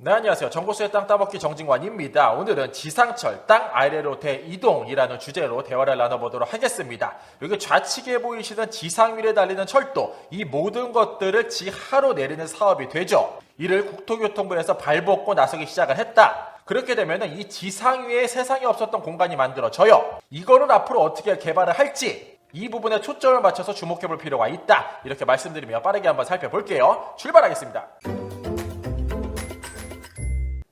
네, 안녕하세요. 정보수의 땅 따먹기 정진관입니다. 오늘은 지상철 땅 아래로 대이동이라는 주제로 대화를 나눠보도록 하겠습니다. 여기 좌측에 보이시는 지상 위에 달리는 철도, 이 모든 것들을 지하로 내리는 사업이 되죠. 이를 국토교통부에서 발벗고 나서기 시작을 했다. 그렇게 되면 이 지상 위에 세상에 없었던 공간이 만들어져요. 이거를 앞으로 어떻게 개발을 할지 이 부분에 초점을 맞춰서 주목해볼 필요가 있다. 이렇게 말씀드리며 빠르게 한번 살펴볼게요. 출발하겠습니다.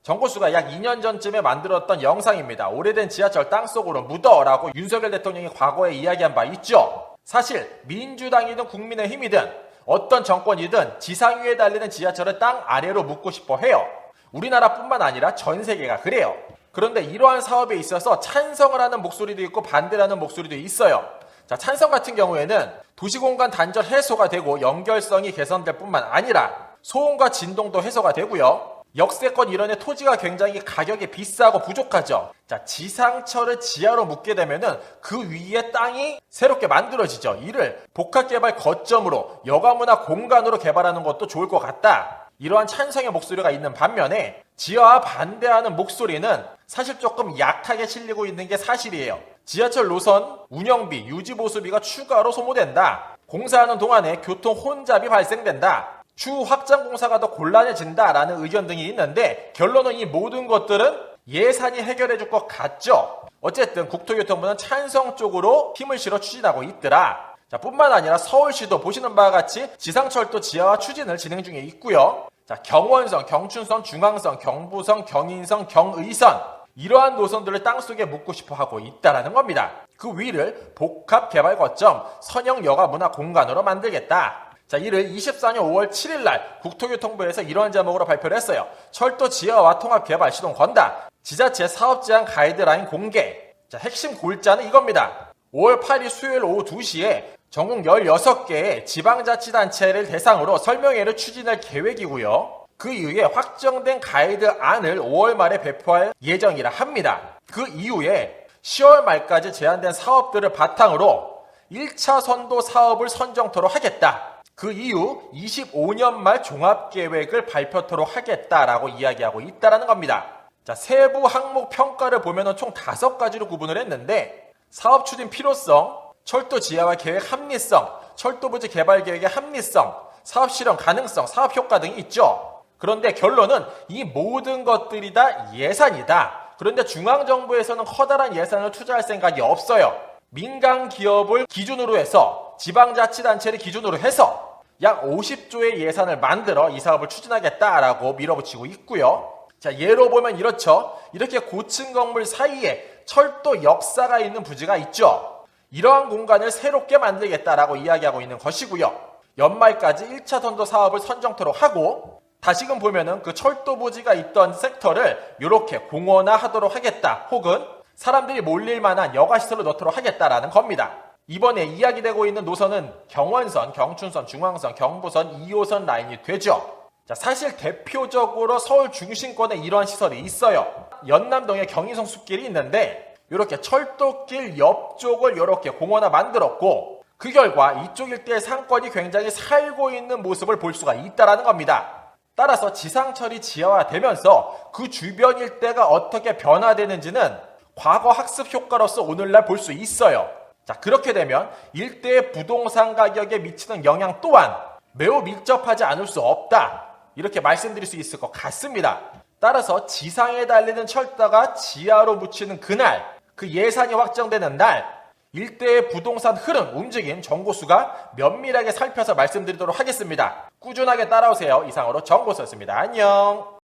정보수가 약 2년 전쯤에 만들었던 영상입니다. 오래된 지하철 땅속으로 묻어라고 윤석열 대통령이 과거에 이야기한 바 있죠. 사실 민주당이든 국민의힘이든 어떤 정권이든 지상 위에 달리는 지하철을 땅 아래로 묻고 싶어 해요. 우리나라뿐만 아니라 전 세계가 그래요. 그런데 이러한 사업에 있어서 찬성을 하는 목소리도 있고 반대를 하는 목소리도 있어요. 자, 찬성 같은 경우에는 도시공간 단절 해소가 되고 연결성이 개선될 뿐만 아니라 소음과 진동도 해소가 되고요. 역세권 일원의 토지가 굉장히 가격이 비싸고 부족하죠. 자, 지상철을 지하로 묻게 되면은 그 위에 땅이 새롭게 만들어지죠. 이를 복합개발 거점으로 여가문화 공간으로 개발하는 것도 좋을 것 같다. 이러한 찬성의 목소리가 있는 반면에 지하와 반대하는 목소리는 사실 조금 약하게 실리고 있는 게 사실이에요. 지하철 노선 운영비, 유지보수비가 추가로 소모된다. 공사하는 동안에 교통 혼잡이 발생된다. 추후 확장 공사가 더 곤란해진다라는 의견 등이 있는데 결론은 이 모든 것들은 예산이 해결해 줄 것 같죠. 어쨌든 국토교통부는 찬성 쪽으로 힘을 실어 추진하고 있더라. 자, 뿐만 아니라 서울시도 보시는 바와 같이 지상철도 지하화 추진을 진행 중에 있고요. 자, 경원선, 경춘선, 중앙선, 경부선, 경인선, 경의선 이러한 노선들을 땅속에 묻고 싶어 하고 있다라는 겁니다. 그 위를 복합개발 거점 선형 여가문화 공간으로 만들겠다. 자, 이를 24년 5월 7일 날 국토교통부에서 이러한 제목으로 발표를 했어요. 철도 지하화 통합개발 시동 건다. 지자체 사업제한 가이드라인 공개. 자, 핵심 골자는 이겁니다. 5월 8일 수요일 오후 2시에 전국 16개의 지방자치단체를 대상으로 설명회를 추진할 계획이고요. 그 이후에 확정된 가이드안을 5월 말에 배포할 예정이라 합니다. 그 이후에 10월 말까지 제한된 사업들을 바탕으로 1차 선도 사업을 선정토록 하겠다. 그 이후 25년 말 종합계획을 발표토록 하겠다라고 이야기하고 있다는 겁니다. 자, 세부 항목 평가를 보면 총 5가지로 구분을 했는데 사업 추진 필요성, 철도 지하화 계획 합리성, 철도 부지 개발 계획의 합리성, 사업 실현 가능성, 사업 효과 등이 있죠. 그런데 결론은 이 모든 것들이 다 예산이다. 그런데 중앙정부에서는 커다란 예산을 투자할 생각이 없어요. 민간 기업을 기준으로 해서 지방자치단체를 기준으로 해서 약 50조의 예산을 만들어 이 사업을 추진하겠다라고 밀어붙이고 있고요. 자, 예로 보면 이렇죠. 이렇게 고층 건물 사이에 철도 역사가 있는 부지가 있죠. 이러한 공간을 새롭게 만들겠다라고 이야기하고 있는 것이고요. 연말까지 1차 선도 사업을 선정토록 하고 다시금 보면은 그 철도 부지가 있던 섹터를 이렇게 공원화하도록 하겠다. 혹은 사람들이 몰릴 만한 여가시설을 넣도록 하겠다라는 겁니다. 이번에 이야기되고 있는 노선은 경원선, 경춘선, 중앙선, 경부선, 2호선 라인이 되죠. 자, 사실 대표적으로 서울 중심권에 이러한 시설이 있어요. 연남동에 경인선 숲길이 있는데 이렇게 철도길 옆쪽을 이렇게 공원화 만들었고 그 결과 이쪽 일대의 상권이 굉장히 살고 있는 모습을 볼 수가 있다는 겁니다. 따라서 지상철이 지하화되면서 그 주변 일대가 어떻게 변화되는지는 과거 학습 효과로서 오늘날 볼 수 있어요. 자, 그렇게 되면 일대의 부동산 가격에 미치는 영향 또한 매우 밀접하지 않을 수 없다. 이렇게 말씀드릴 수 있을 것 같습니다. 따라서 지상에 달리는 철도가 지하로 묻히는 그날, 그 예산이 확정되는 날, 일대의 부동산 흐름, 움직임, 정보수가 면밀하게 살펴서 말씀드리도록 하겠습니다. 꾸준하게 따라오세요. 이상으로 정보수였습니다. 안녕.